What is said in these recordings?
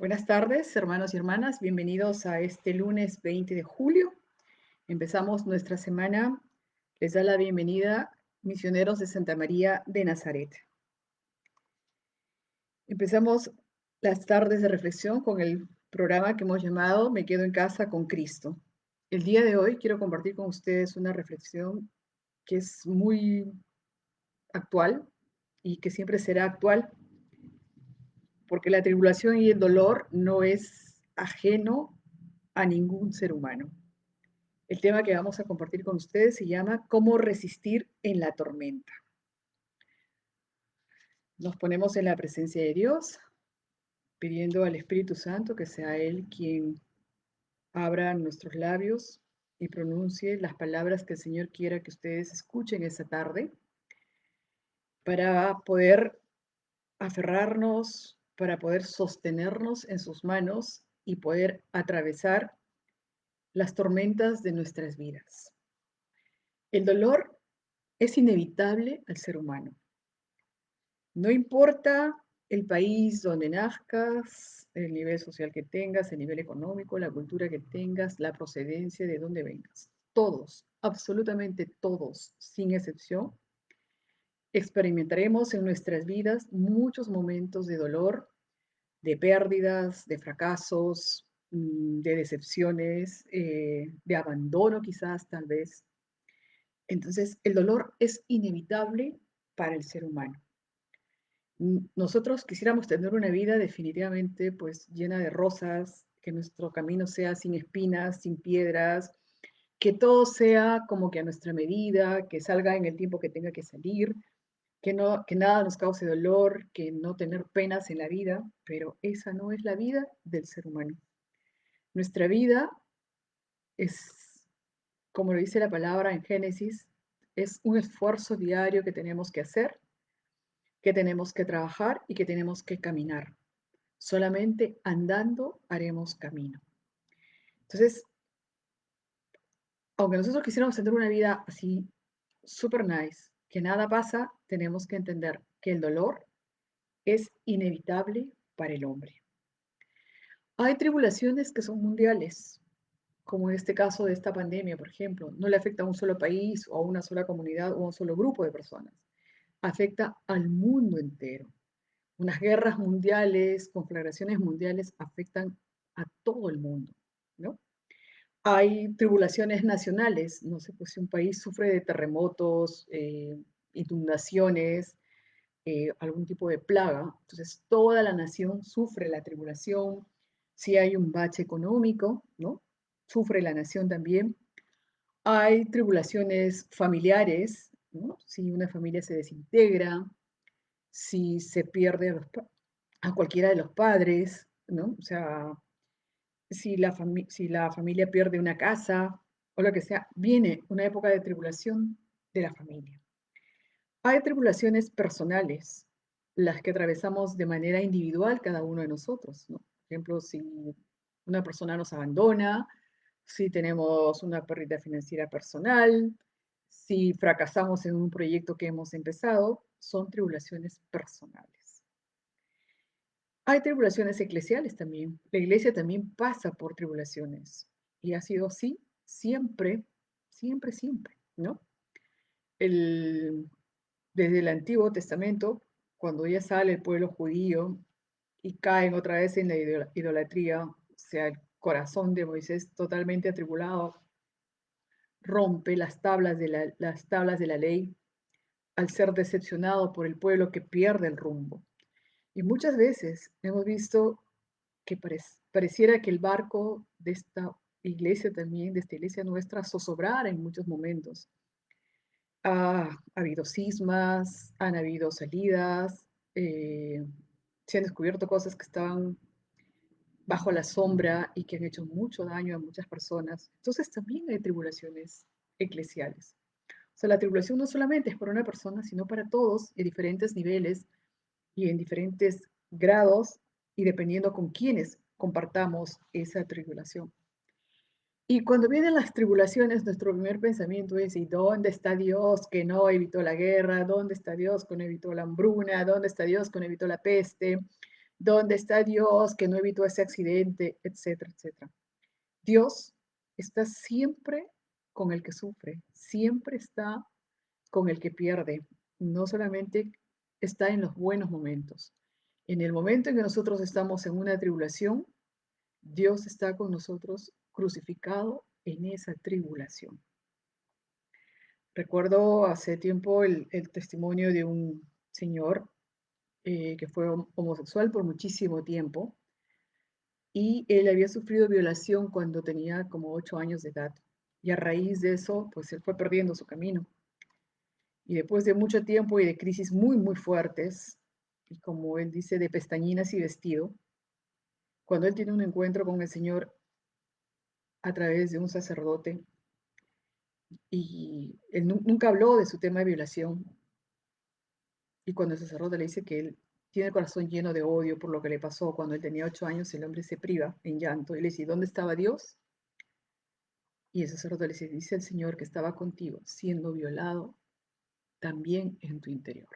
Buenas tardes, hermanos y hermanas. Bienvenidos a este lunes 20 de julio. Empezamos nuestra semana. Les da la bienvenida Misioneros de Santa María de Nazaret. Empezamos las tardes de reflexión con el programa que hemos llamado Me quedo en casa con Cristo. El día de hoy quiero compartir con ustedes una reflexión que es muy actual y que siempre será actual, porque la tribulación y el dolor no es ajeno a ningún ser humano. El tema que vamos a compartir con ustedes se llama ¿Cómo resistir en la tormenta? Nos ponemos en la presencia de Dios, pidiendo al Espíritu Santo que sea Él quien abra nuestros labios y pronuncie las palabras que el Señor quiera que ustedes escuchen esta tarde, para poder aferrarnos, para poder sostenernos en sus manos y poder atravesar las tormentas de nuestras vidas. El dolor es inevitable al ser humano. No importa el país donde nazcas, el nivel social que tengas, el nivel económico, la cultura que tengas, la procedencia de donde vengas. Todos, absolutamente todos, sin excepción, experimentaremos en nuestras vidas muchos momentos de dolor, de pérdidas, de fracasos, de decepciones, de abandono quizás, tal vez. Entonces, el dolor es inevitable para el ser humano. Nosotros quisiéramos tener una vida definitivamente pues llena de rosas, que nuestro camino sea sin espinas, sin piedras, que todo sea como que a nuestra medida, que salga en el tiempo que tenga que salir, que nada nos cause dolor, que no tener penas en la vida, pero esa no es la vida del ser humano. Nuestra vida es, como lo dice la palabra en Génesis, es un esfuerzo diario que tenemos que hacer, que tenemos que trabajar y que tenemos que caminar. Solamente andando haremos camino. Entonces, aunque nosotros quisiéramos tener una vida así super nice, que nada pasa, tenemos que entender que el dolor es inevitable para el hombre. Hay tribulaciones que son mundiales, como en este caso de esta pandemia, por ejemplo. No le afecta a un solo país o a una sola comunidad o a un solo grupo de personas. Afecta al mundo entero. Unas guerras mundiales, conflagraciones mundiales afectan a todo el mundo, ¿no? Hay tribulaciones nacionales, no sé, pues si un país sufre de terremotos, inundaciones, algún tipo de plaga, entonces toda la nación sufre la tribulación. Si hay un bache económico, ¿no? Sufre la nación también. Hay tribulaciones familiares, ¿no? Si una familia se desintegra, si se pierde a cualquiera de los padres, ¿no? O sea, si la familia pierde una casa o lo que sea, viene una época de tribulación de la familia. Hay tribulaciones personales, las que atravesamos de manera individual cada uno de nosotros, ¿no? Por ejemplo, si una persona nos abandona, si tenemos una pérdida financiera personal, si fracasamos en un proyecto que hemos empezado, son tribulaciones personales. Hay tribulaciones eclesiales también. La iglesia también pasa por tribulaciones y ha sido así siempre, siempre, siempre, ¿no? El, Desde el Antiguo Testamento, cuando ya sale el pueblo judío y caen otra vez en la idolatría, o sea, el corazón de Moisés totalmente atribulado, rompe las tablas de la ley al ser decepcionado por el pueblo que pierde el rumbo. Y muchas veces hemos visto que pareciera que el barco de esta iglesia también, de esta iglesia nuestra, zozobrara en muchos momentos. Ha habido cismas, han habido salidas, se han descubierto cosas que estaban bajo la sombra y que han hecho mucho daño a muchas personas. Entonces también hay tribulaciones eclesiales. O sea, la tribulación no solamente es para una persona, sino para todos en diferentes niveles y en diferentes grados y dependiendo con quiénes compartamos esa tribulación. Y cuando vienen las tribulaciones, nuestro primer pensamiento es, ¿y dónde está Dios que no evitó la guerra? ¿Dónde está Dios que no evitó la hambruna? ¿Dónde está Dios que no evitó la peste? ¿Dónde está Dios que no evitó ese accidente? Etcétera, etcétera. Dios está siempre con el que sufre, siempre está con el que pierde. No solamente está en los buenos momentos. En el momento en que nosotros estamos en una tribulación, Dios está con nosotros crucificado en esa tribulación. Recuerdo hace tiempo el testimonio de un señor que fue homosexual por muchísimo tiempo y él había sufrido violación cuando tenía como 8 años de edad. Y a raíz de eso, pues él fue perdiendo su camino. Y después de mucho tiempo y de crisis muy, muy fuertes, y como él dice, de pestañinas y vestido, cuando él tiene un encuentro con el Señor a través de un sacerdote, y él nunca habló de su tema de violación, y cuando el sacerdote le dice que él tiene el corazón lleno de odio por lo que le pasó cuando él tenía 8 años, el hombre se priva en llanto y le dice, ¿dónde estaba Dios? Y el sacerdote le dice el Señor que estaba contigo, siendo violado también en tu interior.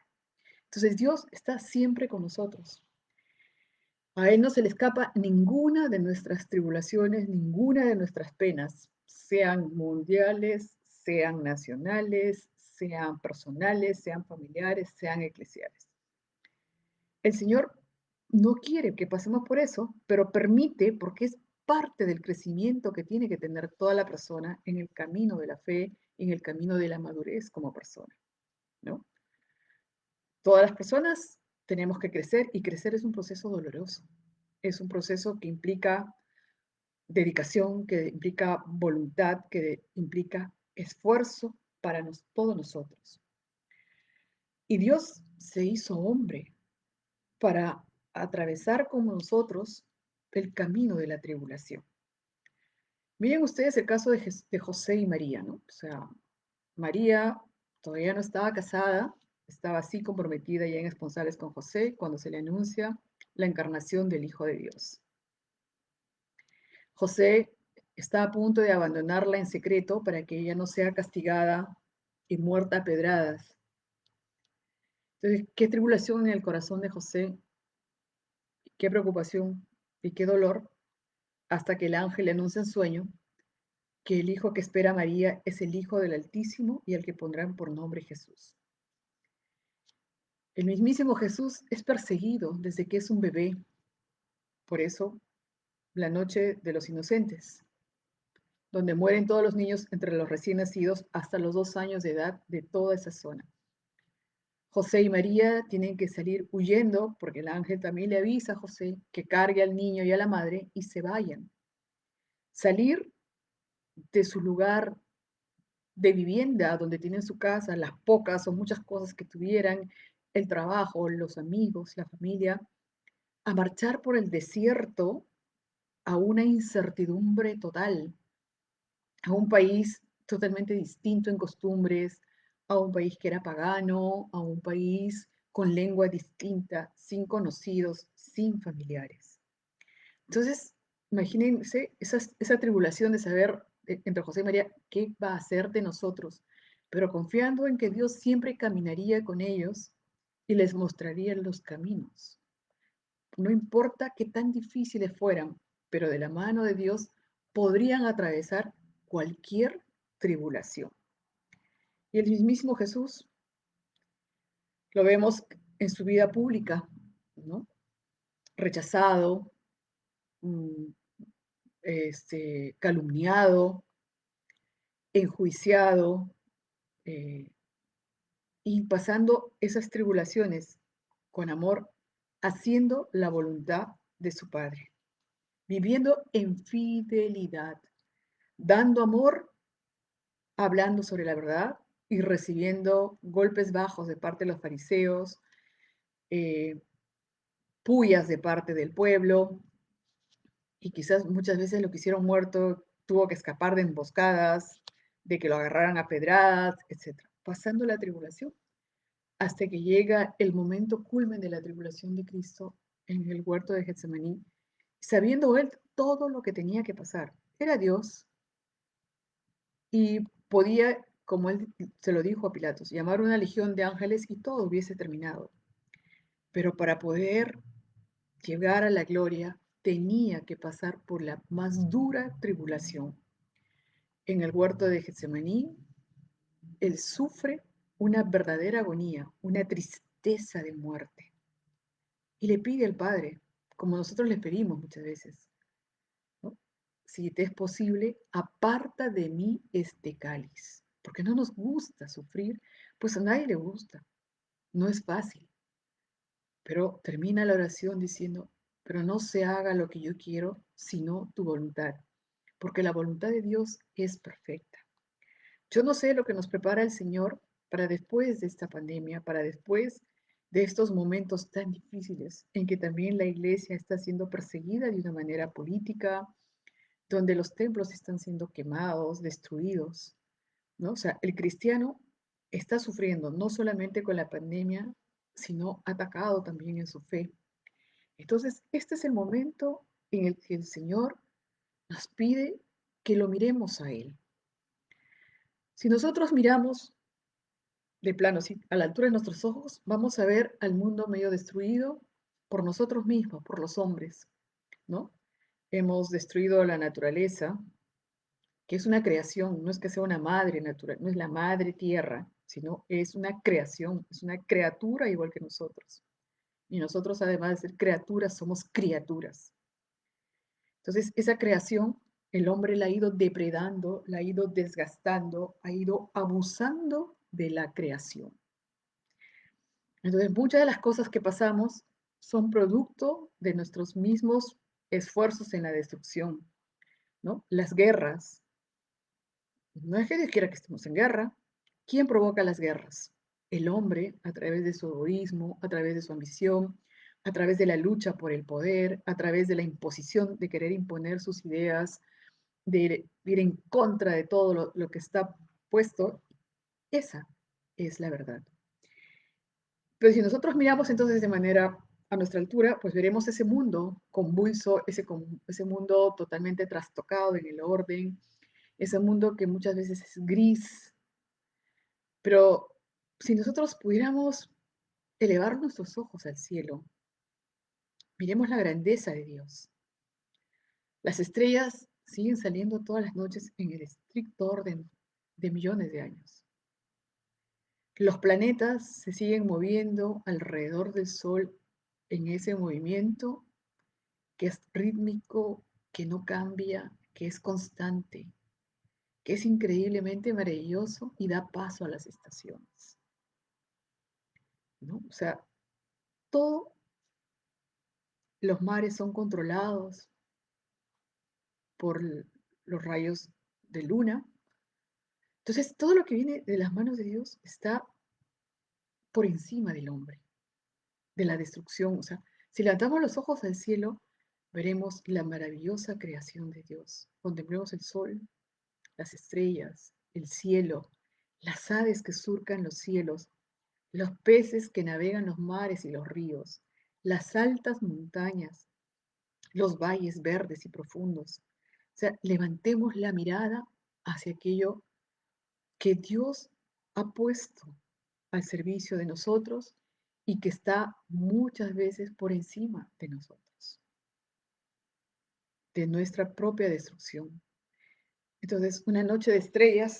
Entonces Dios está siempre con nosotros. A Él no se le escapa ninguna de nuestras tribulaciones, ninguna de nuestras penas, sean mundiales, sean nacionales, sean personales, sean familiares, sean eclesiales. El Señor no quiere que pasemos por eso, pero permite porque es parte del crecimiento que tiene que tener toda la persona en el camino de la fe, en el camino de la madurez como persona, ¿no? Todas las personas tenemos que crecer y crecer es un proceso doloroso. Es un proceso que implica dedicación, que implica voluntad, que implica esfuerzo para todos nosotros. Y Dios se hizo hombre para atravesar como nosotros el camino de la tribulación. Miren ustedes el caso de José y María, ¿no? O sea, María todavía no estaba casada, estaba así comprometida ya en esponsales con José cuando se le anuncia la encarnación del Hijo de Dios. José está a punto de abandonarla en secreto para que ella no sea castigada y muerta a pedradas. Entonces, qué tribulación en el corazón de José, qué preocupación y qué dolor, hasta que el ángel le anuncia en sueño que el hijo que espera María es el Hijo del Altísimo y el que pondrán por nombre Jesús. El mismísimo Jesús es perseguido desde que es un bebé. Por eso, la noche de los inocentes, donde mueren todos los niños entre los recién nacidos hasta los 2 años de edad de toda esa zona. José y María tienen que salir huyendo porque el ángel también le avisa a José que cargue al niño y a la madre y se vayan. Salir de su lugar de vivienda, donde tienen su casa, las pocas o muchas cosas que tuvieran, el trabajo, los amigos, la familia, a marchar por el desierto a una incertidumbre total, a un país totalmente distinto en costumbres, a un país que era pagano, a un país con lengua distinta, sin conocidos, sin familiares. Entonces, imagínense esa tribulación de saber entre José y María qué va a hacer de nosotros, pero confiando en que Dios siempre caminaría con ellos y les mostraría los caminos. No importa qué tan difíciles fueran, pero de la mano de Dios podrían atravesar cualquier tribulación. Y el mismísimo Jesús lo vemos en su vida pública, ¿no? Rechazado, mm, calumniado, enjuiciado eh, y pasando esas tribulaciones con amor, haciendo la voluntad de su Padre, viviendo en fidelidad, dando amor, hablando sobre la verdad y recibiendo golpes bajos de parte de los fariseos, eh, pullas de parte del pueblo, y quizás muchas veces lo que hicieron muerto tuvo que escapar de emboscadas, de que lo agarraran a pedradas, etc. Pasando la tribulación hasta que llega el momento culmen de la tribulación de Cristo en el huerto de Getsemaní, sabiendo él todo lo que tenía que pasar. Era Dios y podía, como él se lo dijo a Pilatos, llamar una legión de ángeles y todo hubiese terminado. Pero para poder llegar a la gloria, tenía que pasar por la más dura tribulación. En el huerto de Getsemaní, él sufre una verdadera agonía, una tristeza de muerte. Y le pide al Padre, como nosotros le pedimos muchas veces, ¿no? Si te es posible, aparta de mí este cáliz. Porque no nos gusta sufrir, pues a nadie le gusta. No es fácil. Pero termina la oración diciendo, pero no se haga lo que yo quiero, sino tu voluntad. Porque la voluntad de Dios es perfecta. Yo no sé lo que nos prepara el Señor para después de esta pandemia, para después de estos momentos tan difíciles en que también la iglesia está siendo perseguida de una manera política, donde los templos están siendo quemados, destruidos, ¿no? O sea, el cristiano está sufriendo no solamente con la pandemia, sino atacado también en su fe. Entonces, este es el momento en el que el Señor nos pide que lo miremos a Él. Si nosotros miramos de plano, ¿sí?, a la altura de nuestros ojos, vamos a ver al mundo medio destruido por nosotros mismos, por los hombres, ¿no? Hemos destruido la naturaleza, que es una creación, no es que sea una madre natural, no es la madre tierra, sino es una creación, es una criatura igual que nosotros. Y nosotros, además de ser criaturas, somos criaturas. Entonces, esa creación, el hombre la ha ido depredando, la ha ido desgastando, ha ido abusando de la creación. Entonces, muchas de las cosas que pasamos son producto de nuestros mismos esfuerzos en la destrucción, ¿no? Las guerras. No es que Dios quiera que estemos en guerra. ¿Quién provoca las guerras? El hombre, a través de su egoísmo, a través de su ambición, a través de la lucha por el poder, a través de la imposición de querer imponer sus ideas, de ir en contra de todo lo que está puesto. Esa es la verdad. Pero si nosotros miramos entonces de manera a nuestra altura, pues veremos ese mundo convulso, ese mundo totalmente trastocado en el orden, ese mundo que muchas veces es gris. Pero si nosotros pudiéramos elevar nuestros ojos al cielo, miremos la grandeza de Dios. Las estrellas siguen saliendo todas las noches en el estricto orden de millones de años. Los planetas se siguen moviendo alrededor del Sol en ese movimiento que es rítmico, que no cambia, que es constante, que es increíblemente maravilloso y da paso a las estaciones, ¿no? O sea, todos los mares son controlados por los rayos de luna. Entonces, todo lo que viene de las manos de Dios está por encima del hombre, de la destrucción. O sea, si levantamos los ojos al cielo, veremos la maravillosa creación de Dios. Contemplemos el sol, las estrellas, el cielo, las aves que surcan los cielos, los peces que navegan los mares y los ríos, las altas montañas, los valles verdes y profundos. O sea, levantemos la mirada hacia aquello que Dios ha puesto al servicio de nosotros y que está muchas veces por encima de nosotros, de nuestra propia destrucción. Entonces, una noche estrellada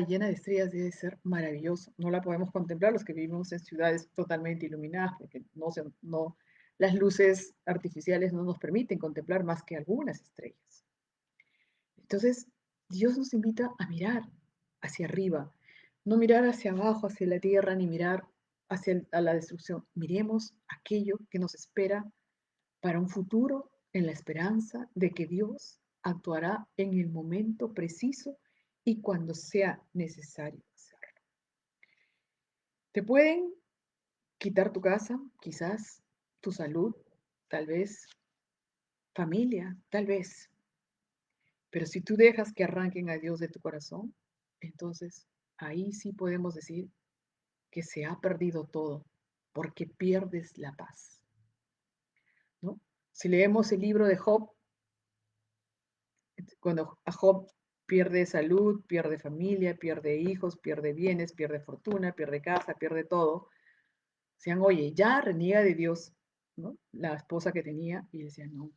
y llena de estrellas debe ser maravilloso. No la podemos contemplar los que vivimos en ciudades totalmente iluminadas, porque no, las luces artificiales no nos permiten contemplar más que algunas estrellas. Entonces, Dios nos invita a mirar hacia arriba, no mirar hacia abajo, hacia la tierra, ni mirar a la destrucción. Miremos aquello que nos espera para un futuro en la esperanza de que Dios actuará en el momento preciso y cuando sea necesario hacerlo. Te pueden quitar tu casa, quizás, tu salud, tal vez, familia, tal vez. Pero si tú dejas que arranquen a Dios de tu corazón, entonces ahí sí podemos decir que se ha perdido todo, porque pierdes la paz, ¿no? Si leemos el libro de Job, cuando a Job pierde salud, pierde familia, pierde hijos, pierde bienes, pierde fortuna, pierde casa, pierde todo, sean, oye, ya reniega de Dios. ¿no? La esposa que tenía, y decía, no,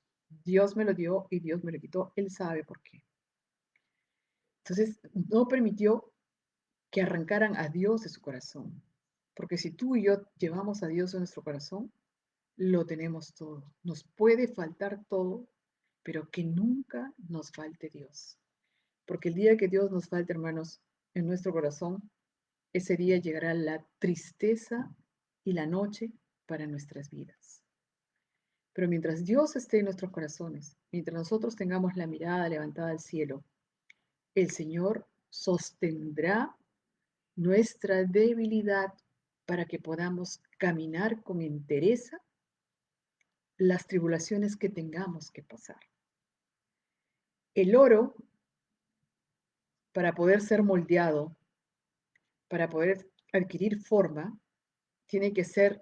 Dios me lo dio y Dios me lo quitó, Él sabe por qué. Entonces, no permitió que arrancaran a Dios de su corazón, porque si tú y yo llevamos a Dios en nuestro corazón, lo tenemos todo. Nos puede faltar todo, pero que nunca nos falte Dios. Porque el día que Dios nos falte, hermanos, en nuestro corazón, ese día llegará la tristeza y la noche para nuestras vidas. Pero mientras Dios esté en nuestros corazones, mientras nosotros tengamos la mirada levantada al cielo, el Señor sostendrá nuestra debilidad para que podamos caminar con entereza las tribulaciones que tengamos que pasar. El oro, para poder ser moldeado, para poder adquirir forma, tiene que ser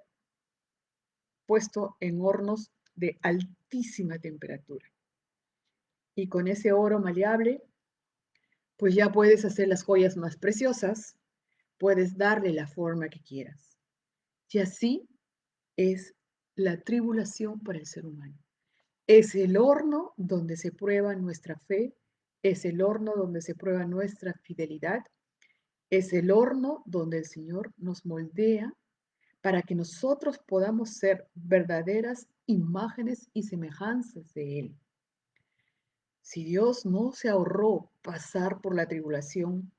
puesto en hornos de altísima temperatura. Y con ese oro maleable, pues ya puedes hacer las joyas más preciosas, puedes darle la forma que quieras. Y así es la tribulación para el ser humano. Es el horno donde se prueba nuestra fe, es el horno donde se prueba nuestra fidelidad, es el horno donde el Señor nos moldea para que nosotros podamos ser verdaderas imágenes y semejanzas de Él. Si Dios no se ahorró pasar por la tribulación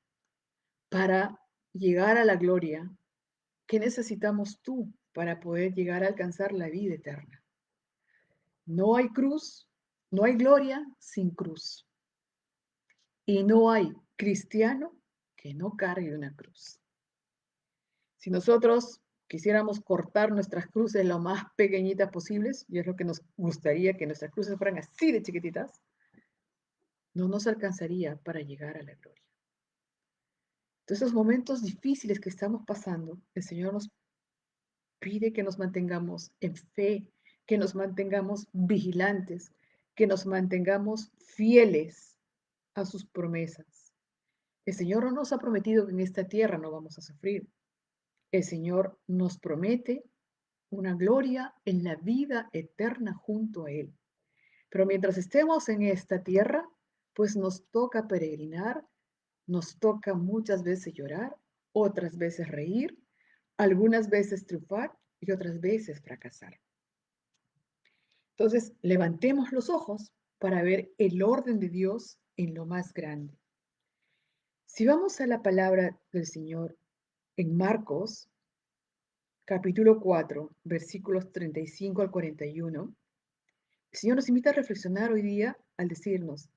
para llegar a la gloria, ¿qué necesitamos tú para poder llegar a alcanzar la vida eterna? No hay cruz, no hay gloria sin cruz. Y no hay cristiano que no cargue una cruz. Si nosotros quisiéramos cortar nuestras cruces lo más pequeñitas posibles, y es lo que nos gustaría que nuestras cruces fueran así de chiquititas, no nos alcanzaría para llegar a la gloria. Entonces, esos momentos difíciles que estamos pasando, el Señor nos pide que nos mantengamos en fe, que nos mantengamos vigilantes, que nos mantengamos fieles a sus promesas. El Señor no nos ha prometido que en esta tierra no vamos a sufrir. El Señor nos promete una gloria en la vida eterna junto a Él. Pero mientras estemos en esta tierra, pues nos toca peregrinar, nos toca muchas veces llorar, otras veces reír, algunas veces triunfar y otras veces fracasar. Entonces, levantemos los ojos para ver el orden de Dios en lo más grande. Si vamos a la palabra del Señor en Marcos, capítulo 4, versículos 35 al 41, el Señor nos invita a reflexionar hoy día al decirnos,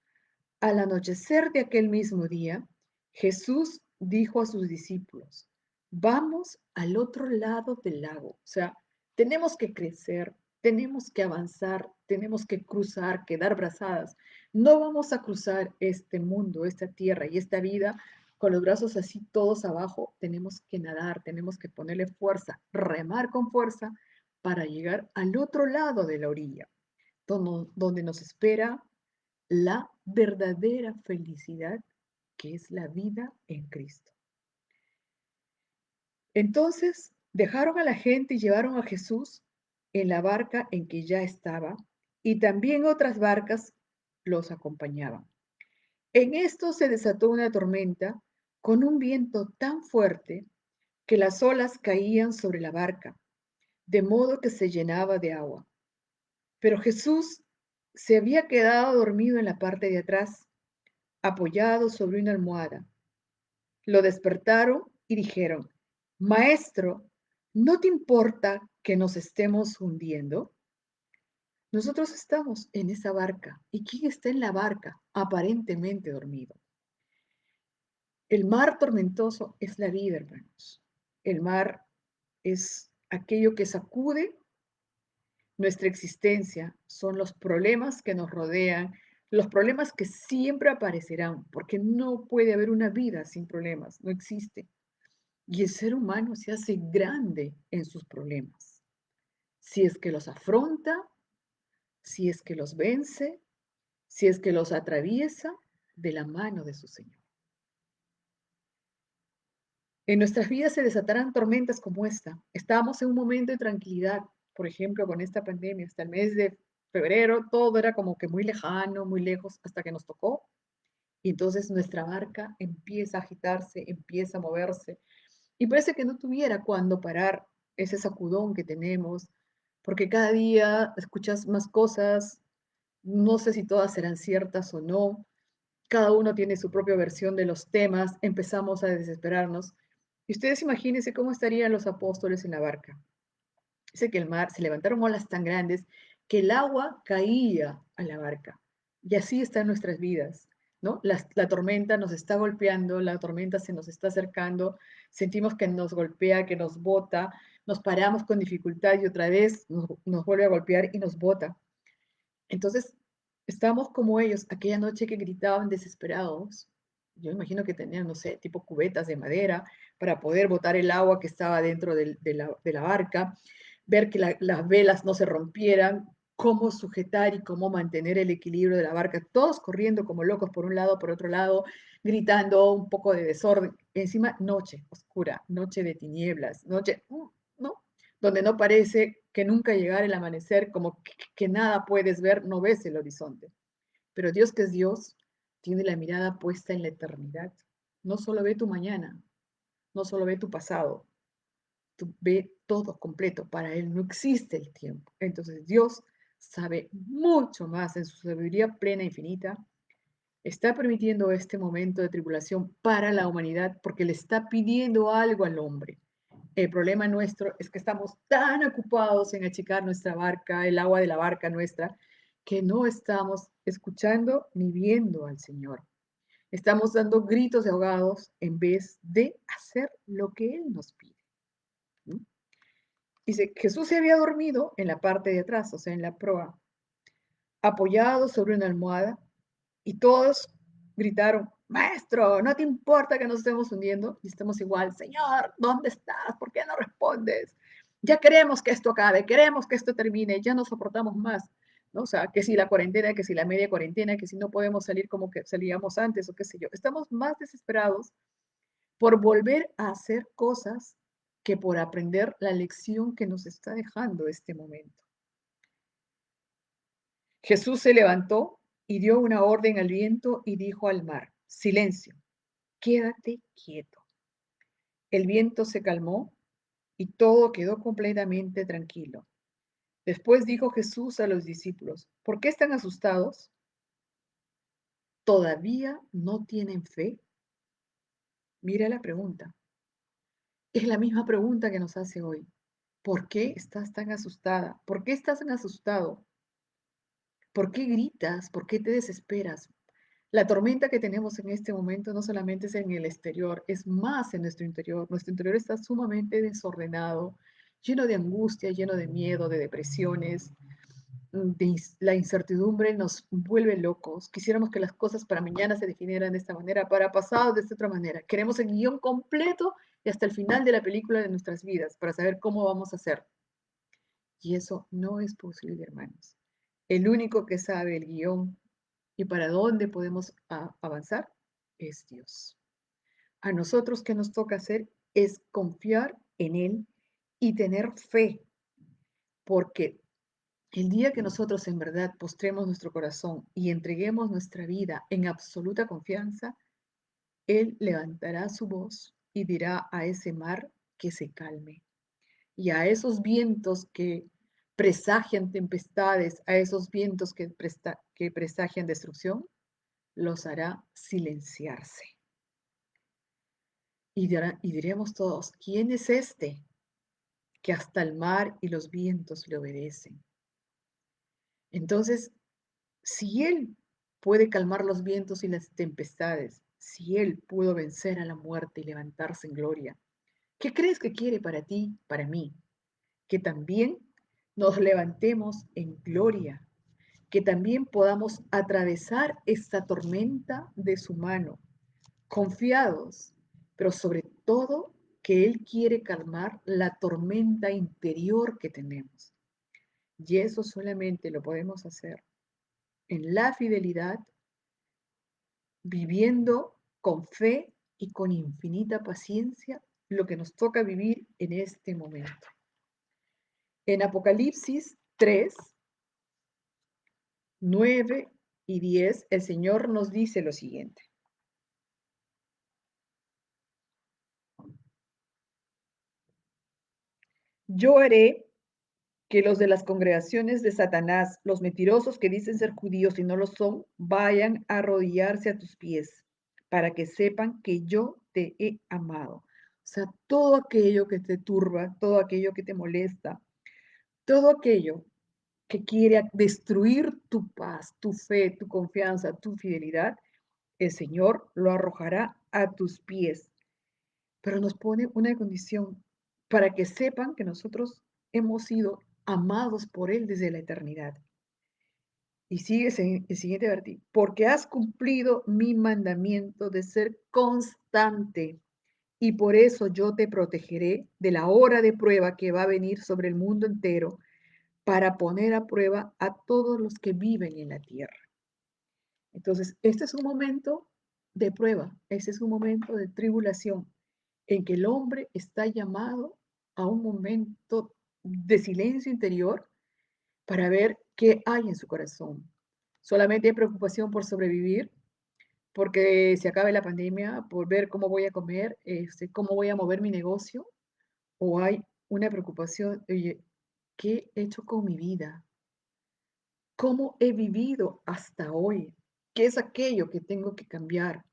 al anochecer de aquel mismo día, Jesús dijo a sus discípulos, vamos al otro lado del lago. O sea, tenemos que crecer, tenemos que avanzar, tenemos que cruzar, que dar brazadas. No vamos a cruzar este mundo, esta tierra y esta vida con los brazos así todos abajo. Tenemos que nadar, tenemos que ponerle fuerza, remar con fuerza para llegar al otro lado de la orilla, donde nos espera la verdadera felicidad que es la vida en Cristo. Entonces dejaron a la gente y llevaron a Jesús en la barca en que ya estaba, y también otras barcas los acompañaban. En esto se desató una tormenta con un viento tan fuerte que las olas caían sobre la barca, de modo que se llenaba de agua. Pero Jesús se había quedado dormido en la parte de atrás, apoyado sobre una almohada. Lo despertaron y dijeron, Maestro, ¿no te importa que nos estemos hundiendo? Nosotros estamos en esa barca. ¿Y quién está en la barca? Aparentemente dormido. El mar tormentoso es la vida, hermanos. El mar es aquello que sacude nuestra existencia, son los problemas que nos rodean, los problemas que siempre aparecerán, porque no puede haber una vida sin problemas, no existe. Y el ser humano se hace grande en sus problemas. Si es que los afronta, si es que los vence, si es que los atraviesa de la mano de su Señor. En nuestras vidas se desatarán tormentas como esta. Estamos en un momento de tranquilidad, por ejemplo, con esta pandemia, hasta el mes de febrero, todo era como que muy lejano, muy lejos, hasta que nos tocó. Y entonces nuestra barca empieza a agitarse, empieza a moverse. Y parece que no tuviera cuándo parar ese sacudón que tenemos, porque cada día escuchas más cosas, no sé si todas serán ciertas o no, cada uno tiene su propia versión de los temas, empezamos a desesperarnos. Y ustedes imagínense cómo estarían los apóstoles en la barca. Dice que el mar, se levantaron olas tan grandes que el agua caía a la barca. Y así está en nuestras vidas, ¿no? La tormenta nos está golpeando, la tormenta se nos está acercando, sentimos que nos golpea, que nos bota, nos paramos con dificultad y otra vez nos vuelve a golpear y nos bota. Entonces, estamos como ellos, aquella noche que gritaban desesperados. Yo imagino que tenían, no sé, tipo cubetas de madera para poder botar el agua que estaba dentro de la barca, ver que las velas no se rompieran, cómo sujetar y cómo mantener el equilibrio de la barca, todos corriendo como locos por un lado, por otro lado, gritando un poco de desorden. Encima, noche oscura, noche de tinieblas, noche, ¿no? Donde no parece que nunca llegara el amanecer, como que nada puedes ver, no ves el horizonte. Pero Dios, que es Dios, tiene la mirada puesta en la eternidad. No solo ve tu mañana, no solo ve tu pasado, tú ve todo completo. Para Él no existe el tiempo. Entonces Dios sabe mucho más en su sabiduría plena e infinita. Está permitiendo este momento de tribulación para la humanidad porque le está pidiendo algo al hombre. El problema nuestro es que estamos tan ocupados en achicar nuestra barca, el agua de la barca nuestra, que no estamos escuchando ni viendo al Señor. Estamos dando gritos de ahogados en vez de hacer lo que Él nos pide. ¿No? Dice, Jesús se había dormido en la parte de atrás, o sea, en la proa, apoyado sobre una almohada, y todos gritaron, Maestro, ¿no te importa que nos estemos hundiendo? Y estamos igual, Señor, ¿dónde estás? ¿Por qué no respondes? Ya queremos que esto acabe, queremos que esto termine, ya no soportamos más. ¿No? O sea, que si la cuarentena, que si la media cuarentena, que si no podemos salir como que salíamos antes o qué sé yo. Estamos más desesperados por volver a hacer cosas que por aprender la lección que nos está dejando este momento. Jesús se levantó y dio una orden al viento y dijo al mar, silencio, quédate quieto. El viento se calmó y todo quedó completamente tranquilo. Después dijo Jesús a los discípulos, ¿por qué están asustados? ¿Todavía no tienen fe? Mira la pregunta. Es la misma pregunta que nos hace hoy. ¿Por qué estás tan asustada? ¿Por qué estás tan asustado? ¿Por qué gritas? ¿Por qué te desesperas? La tormenta que tenemos en este momento no solamente es en el exterior, es más en nuestro interior. Nuestro interior está sumamente desordenado, lleno de angustia, lleno de miedo, de depresiones. La incertidumbre nos vuelve locos. Quisiéramos que las cosas para mañana se definieran de esta manera, para pasado de esta otra manera. Queremos el guión completo y hasta el final de la película de nuestras vidas para saber cómo vamos a hacer. Y eso no es posible, hermanos. El único que sabe el guión y para dónde podemos avanzar es Dios. A nosotros que nos toca hacer es confiar en Él y tener fe, porque el día que nosotros en verdad postremos nuestro corazón y entreguemos nuestra vida en absoluta confianza, Él levantará su voz y dirá a ese mar que se calme y a esos vientos que presagian tempestades, a esos vientos que presagian destrucción, los hará silenciarse. Y diremos todos, ¿quién es este que hasta el mar y los vientos le obedecen? Entonces, si Él puede calmar los vientos y las tempestades, si Él pudo vencer a la muerte y levantarse en gloria, ¿qué crees que quiere para ti, para mí? Que también nos levantemos en gloria, que también podamos atravesar esta tormenta de su mano, confiados, pero sobre todo que Él quiere calmar la tormenta interior que tenemos. Y eso solamente lo podemos hacer en la fidelidad, viviendo con fe y con infinita paciencia lo que nos toca vivir en este momento. En Apocalipsis 3, 9 y 10, el Señor nos dice lo siguiente. Yo haré que los de las congregaciones de Satanás, los mentirosos que dicen ser judíos y no lo son, vayan a arrodillarse a tus pies, para que sepan que yo te he amado. O sea, todo aquello que te turba, todo aquello que te molesta, todo aquello que quiere destruir tu paz, tu fe, tu confianza, tu fidelidad, el Señor lo arrojará a tus pies. Pero nos pone una condición para que sepan que nosotros hemos sido amados por Él desde la eternidad. Y sigue el siguiente versículo, porque has cumplido mi mandamiento de ser constante, y por eso yo te protegeré de la hora de prueba que va a venir sobre el mundo entero para poner a prueba a todos los que viven en la tierra. Entonces, este es un momento de prueba, este es un momento de tribulación en que el hombre está llamado a un momento de silencio interior para ver qué hay en su corazón. Solamente hay preocupación por sobrevivir, porque se acabe la pandemia, por ver cómo voy a comer, cómo voy a mover mi negocio, o hay una preocupación, oye, ¿qué he hecho con mi vida? ¿Cómo he vivido hasta hoy? ¿Qué es aquello que tengo que cambiar?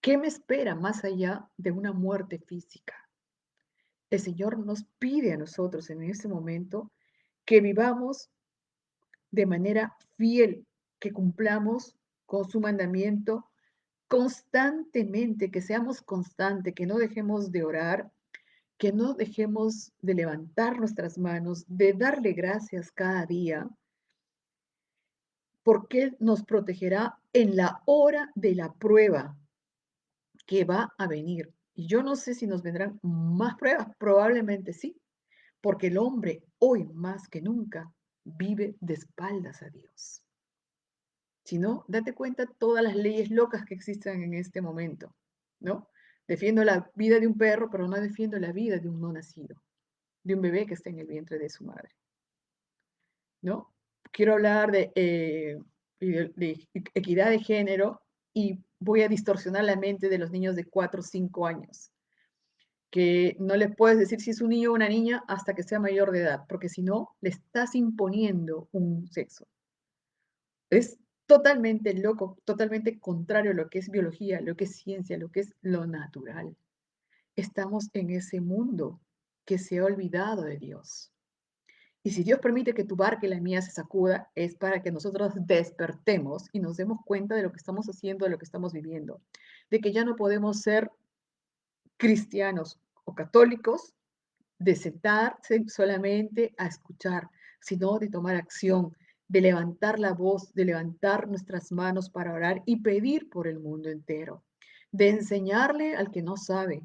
¿Qué me espera más allá de una muerte física? El Señor nos pide a nosotros en este momento que vivamos de manera fiel, que cumplamos con su mandamiento constantemente, que seamos constantes, que no dejemos de orar, que no dejemos de levantar nuestras manos, de darle gracias cada día, porque Él nos protegerá en la hora de la prueba que va a venir. Y yo no sé si nos vendrán más pruebas, probablemente sí, porque el hombre hoy más que nunca vive de espaldas a Dios. Si no, date cuenta todas las leyes locas que existen en este momento, ¿no? Defiendo la vida de un perro, pero no defiendo la vida de un no nacido, de un bebé que está en el vientre de su madre, ¿no? Quiero hablar de equidad de género y voy a distorsionar la mente de los niños de 4 o 5 años, que no les puedes decir si es un niño o una niña hasta que sea mayor de edad, porque si no, le estás imponiendo un sexo. Es totalmente loco, totalmente contrario a lo que es biología, lo que es ciencia, lo que es lo natural. Estamos en ese mundo que se ha olvidado de Dios. Y si Dios permite que tu barca y la mía se sacuda, es para que nosotros despertemos y nos demos cuenta de lo que estamos haciendo, de lo que estamos viviendo, de que ya no podemos ser cristianos o católicos de sentarse solamente a escuchar, sino de tomar acción, de levantar la voz, de levantar nuestras manos para orar y pedir por el mundo entero, de enseñarle al que no sabe,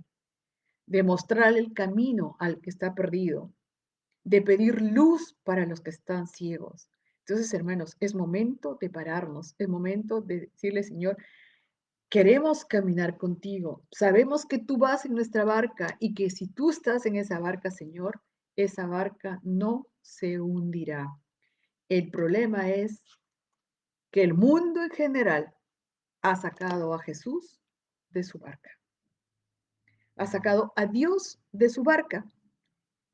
de mostrarle el camino al que está perdido, de pedir luz para los que están ciegos. Entonces, hermanos, es momento de pararnos, es momento de decirle, Señor, queremos caminar contigo. Sabemos que tú vas en nuestra barca y que si tú estás en esa barca, Señor, esa barca no se hundirá. El problema es que el mundo en general ha sacado a Jesús de su barca. Ha sacado a Dios de su barca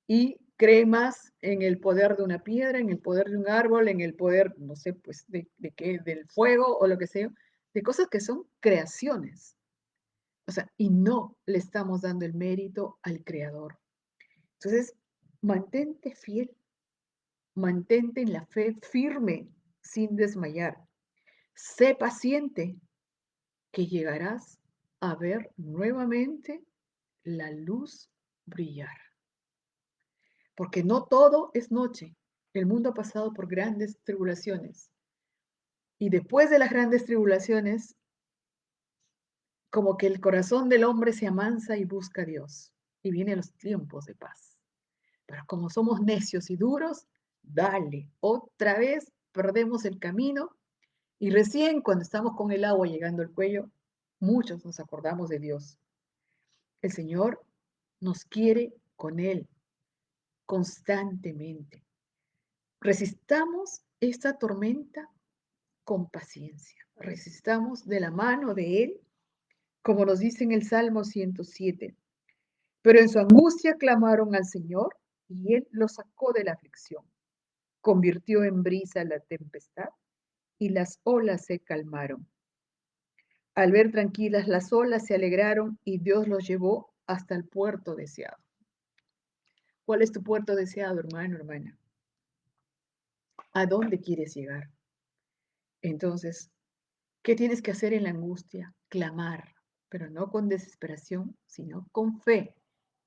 y cree más en el poder de una piedra, en el poder de un árbol, en el poder, no sé, pues, de qué, del fuego o lo que sea, de cosas que son creaciones. O sea, y no le estamos dando el mérito al Creador. Entonces, mantente fiel, mantente en la fe firme, sin desmayar. Sé paciente, que llegarás a ver nuevamente la luz brillar. Porque no todo es noche. El mundo ha pasado por grandes tribulaciones. Y después de las grandes tribulaciones, como que el corazón del hombre se amansa y busca a Dios. Y vienen los tiempos de paz. Pero como somos necios y duros, dale, otra vez perdemos el camino y recién cuando estamos con el agua llegando al cuello, muchos nos acordamos de Dios. El Señor nos quiere con Él constantemente. Resistamos esta tormenta con paciencia. Resistamos de la mano de Él, como nos dice en el Salmo 107. Pero en su angustia clamaron al Señor y Él los sacó de la aflicción. Convirtió en brisa la tempestad y las olas se calmaron. Al ver tranquilas las olas se alegraron y Dios los llevó hasta el puerto deseado. ¿Cuál es tu puerto deseado, hermano, hermana? ¿A dónde quieres llegar? Entonces, ¿qué tienes que hacer en la angustia? Clamar, pero no con desesperación, sino con fe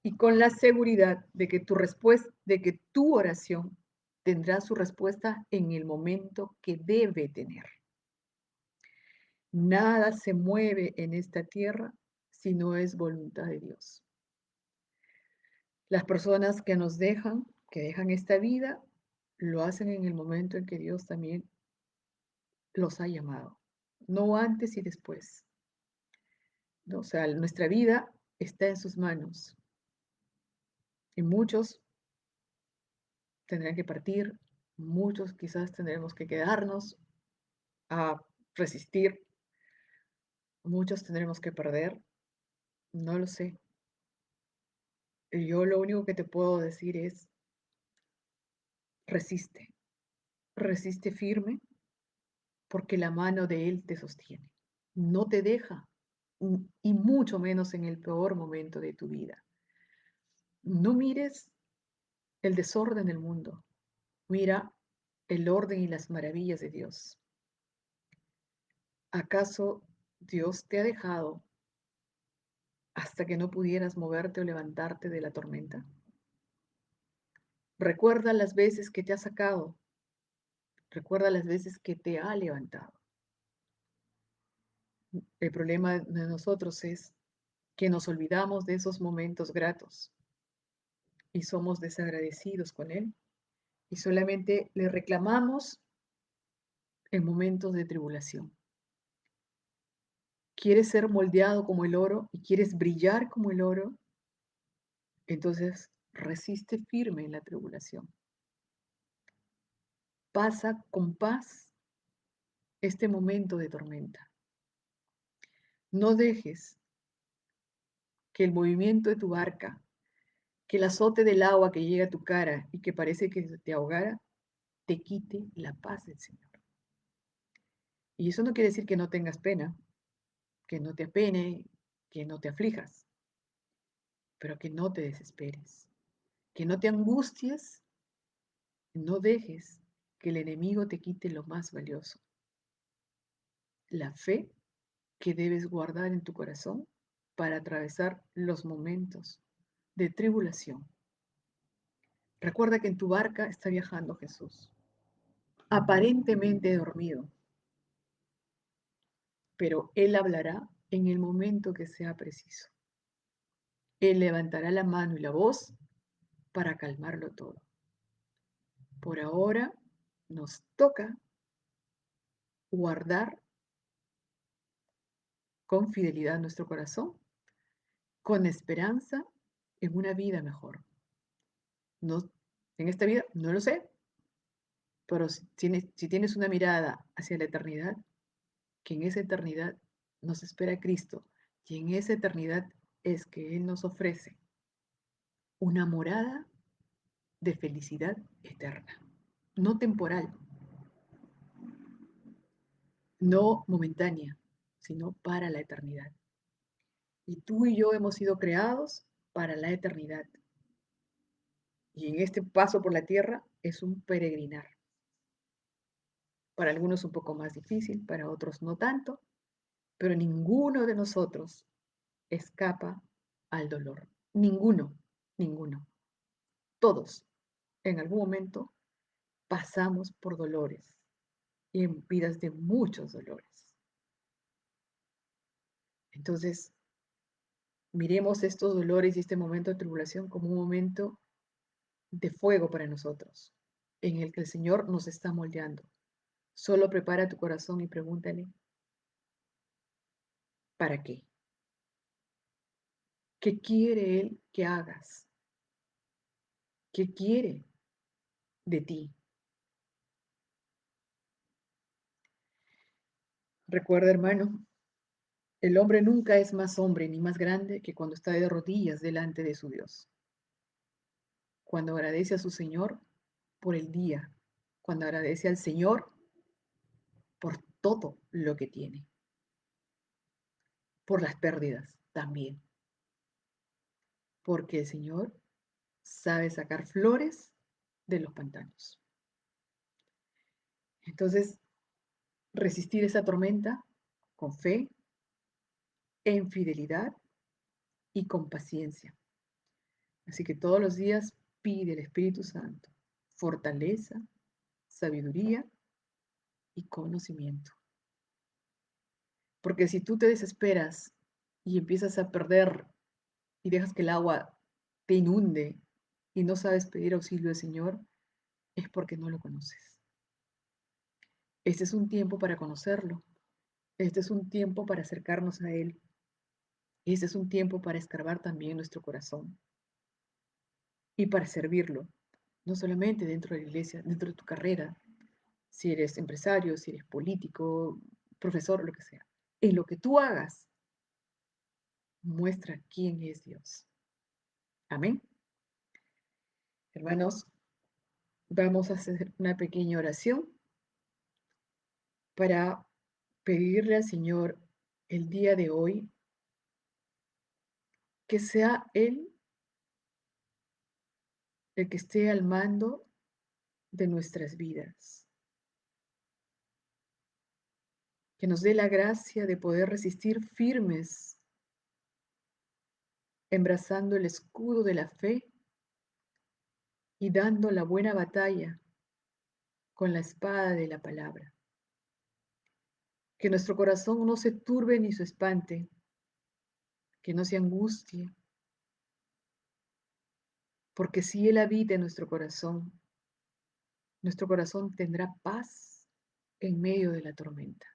y con la seguridad de que tu respuesta, de que tu oración tendrá su respuesta en el momento que debe tener. Nada se mueve en esta tierra si no es voluntad de Dios. Las personas que dejan esta vida, lo hacen en el momento en que Dios también los ha llamado, no antes y después. ¿No? O sea, nuestra vida está en sus manos y muchos tendrán que partir, muchos quizás tendremos que quedarnos a resistir, muchos tendremos que perder, no lo sé. Yo lo único que te puedo decir es, resiste, resiste firme, porque la mano de Él te sostiene, no te deja, y mucho menos en el peor momento de tu vida. No mires el desorden del mundo, mira el orden y las maravillas de Dios. ¿Acaso Dios te ha dejado hasta que no pudieras moverte o levantarte de la tormenta? Recuerda las veces que te ha sacado, recuerda las veces que te ha levantado. El problema de nosotros es que nos olvidamos de esos momentos gratos y somos desagradecidos con Él y solamente le reclamamos en momentos de tribulación. ¿Quieres ser moldeado como el oro y quieres brillar como el oro? Entonces resiste firme en la tribulación. Pasa con paz este momento de tormenta. No dejes que el movimiento de tu barca, que el azote del agua que llega a tu cara y que parece que te ahogara, te quite la paz del Señor. Y eso no quiere decir que no tengas pena, que no te apene, que no te aflijas, pero que no te desesperes, que no te angusties, no dejes que el enemigo te quite lo más valioso, la fe que debes guardar en tu corazón para atravesar los momentos de tribulación. Recuerda que en tu barca está viajando Jesús, aparentemente dormido, pero Él hablará en el momento que sea preciso. Él levantará la mano y la voz para calmarlo todo. Por ahora nos toca guardar con fidelidad nuestro corazón, con esperanza en una vida mejor. No, en esta vida no lo sé, pero si tienes una mirada hacia la eternidad, que en esa eternidad nos espera Cristo y en esa eternidad es que Él nos ofrece una morada de felicidad eterna, no temporal, no momentánea, sino para la eternidad. Y tú y yo hemos sido creados para la eternidad. Y en este paso por la tierra es un peregrinar. Para algunos un poco más difícil, para otros no tanto, pero ninguno de nosotros escapa al dolor. Ninguno, ninguno. Todos en algún momento pasamos por dolores y en vidas de muchos dolores. Entonces, miremos estos dolores y este momento de tribulación como un momento de fuego para nosotros, en el que el Señor nos está moldeando. Solo prepara tu corazón y pregúntale, ¿para qué? ¿Qué quiere Él que hagas? ¿Qué quiere de ti? Recuerda, hermano, el hombre nunca es más hombre ni más grande que cuando está de rodillas delante de su Dios, cuando agradece a su Señor por el día, cuando agradece al Señor por todo lo que tiene, por las pérdidas también, porque el Señor sabe sacar flores de los pantanos. Entonces, resistir esa tormenta con fe, en fidelidad y con paciencia. Así que todos los días pide al Espíritu Santo fortaleza, sabiduría y conocimiento. Porque si tú te desesperas y empiezas a perder y dejas que el agua te inunde y no sabes pedir auxilio al Señor, es porque no lo conoces. Este es un tiempo para conocerlo. Este es un tiempo para acercarnos a Él. Este es un tiempo para escarbar también nuestro corazón y para servirlo, no solamente dentro de la iglesia, dentro de tu carrera, si eres empresario, si eres político, profesor, lo que sea. En lo que tú hagas, muestra quién es Dios. Amén. Hermanos, vamos a hacer una pequeña oración para pedirle al Señor el día de hoy que sea Él el que esté al mando de nuestras vidas, que nos dé la gracia de poder resistir firmes, embrazando el escudo de la fe y dando la buena batalla con la espada de la palabra. Que nuestro corazón no se turbe ni se espante, que no se angustie, porque si Él habita en nuestro corazón tendrá paz en medio de la tormenta.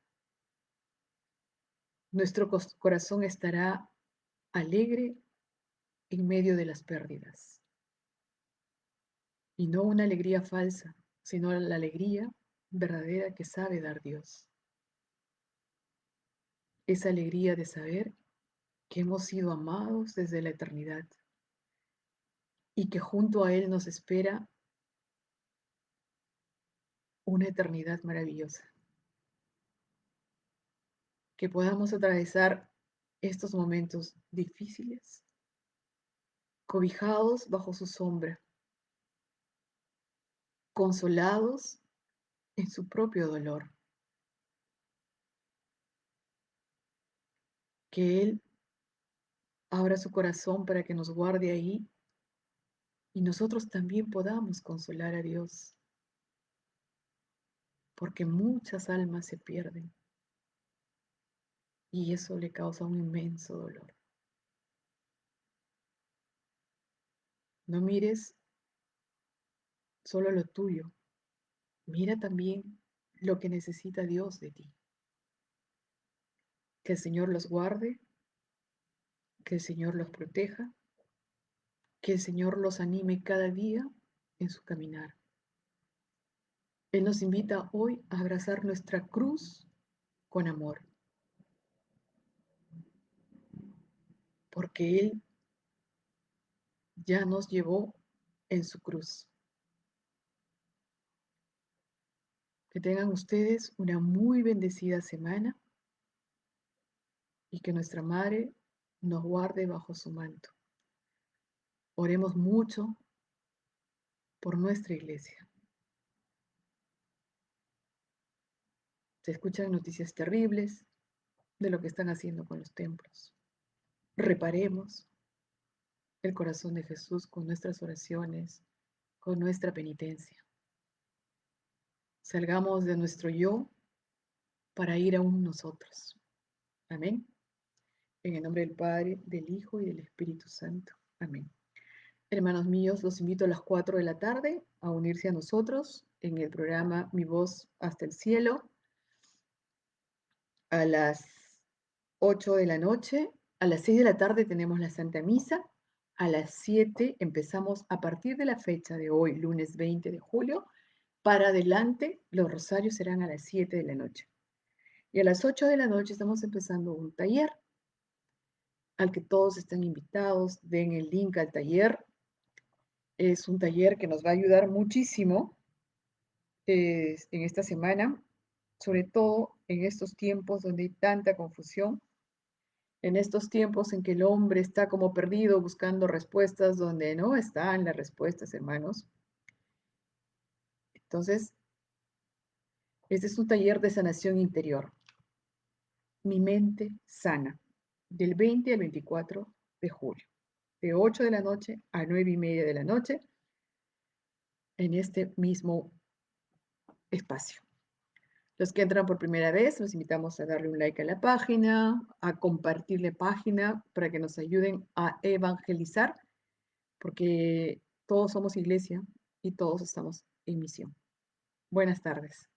Nuestro corazón estará alegre en medio de las pérdidas. Y no una alegría falsa, sino la alegría verdadera que sabe dar Dios. Esa alegría de saber que hemos sido amados desde la eternidad y que junto a Él nos espera una eternidad maravillosa. Que podamos atravesar estos momentos difíciles, cobijados bajo su sombra, consolados en su propio dolor. Que Él abra su corazón para que nos guarde ahí y nosotros también podamos consolar a Dios, porque muchas almas se pierden y eso le causa un inmenso dolor. No mires solo lo tuyo, mira también lo que necesita Dios de ti. Que el Señor los guarde, que el Señor los proteja, que el Señor los anime cada día en su caminar. Él nos invita hoy a abrazar nuestra cruz con amor, porque Él ya nos llevó en su cruz. Que tengan ustedes una muy bendecida semana y que nuestra Madre nos guarde bajo su manto. Oremos mucho por nuestra iglesia. Se escuchan noticias terribles de lo que están haciendo con los templos. Reparemos el corazón de Jesús con nuestras oraciones, con nuestra penitencia. Salgamos de nuestro yo para ir a un nosotros. Amén. En el nombre del Padre, del Hijo y del Espíritu Santo. Amén. Hermanos míos, los invito a las 4 de la tarde a unirse a nosotros en el programa Mi Voz hasta el Cielo. A las 8 de la noche, a las 6 de la tarde tenemos la Santa Misa. A las 7 empezamos a partir de la fecha de hoy, lunes 20 de julio, para adelante, los rosarios serán a las 7 de la noche. Y a las 8 de la noche estamos empezando un taller al que todos están invitados. Den el link al taller. Es un taller que nos va a ayudar muchísimo en esta semana, sobre todo en estos tiempos donde hay tanta confusión, en estos tiempos en que el hombre está como perdido buscando respuestas donde no están las respuestas, hermanos. Entonces, este es un taller de sanación interior. Mi mente sana, del 20 al 24 de julio, de 8 de la noche a 9:30 de la noche, en este mismo espacio. Los que entran por primera vez, los invitamos a darle un like a la página, a compartir la página para que nos ayuden a evangelizar, porque todos somos iglesia y todos estamos en misión. Buenas tardes.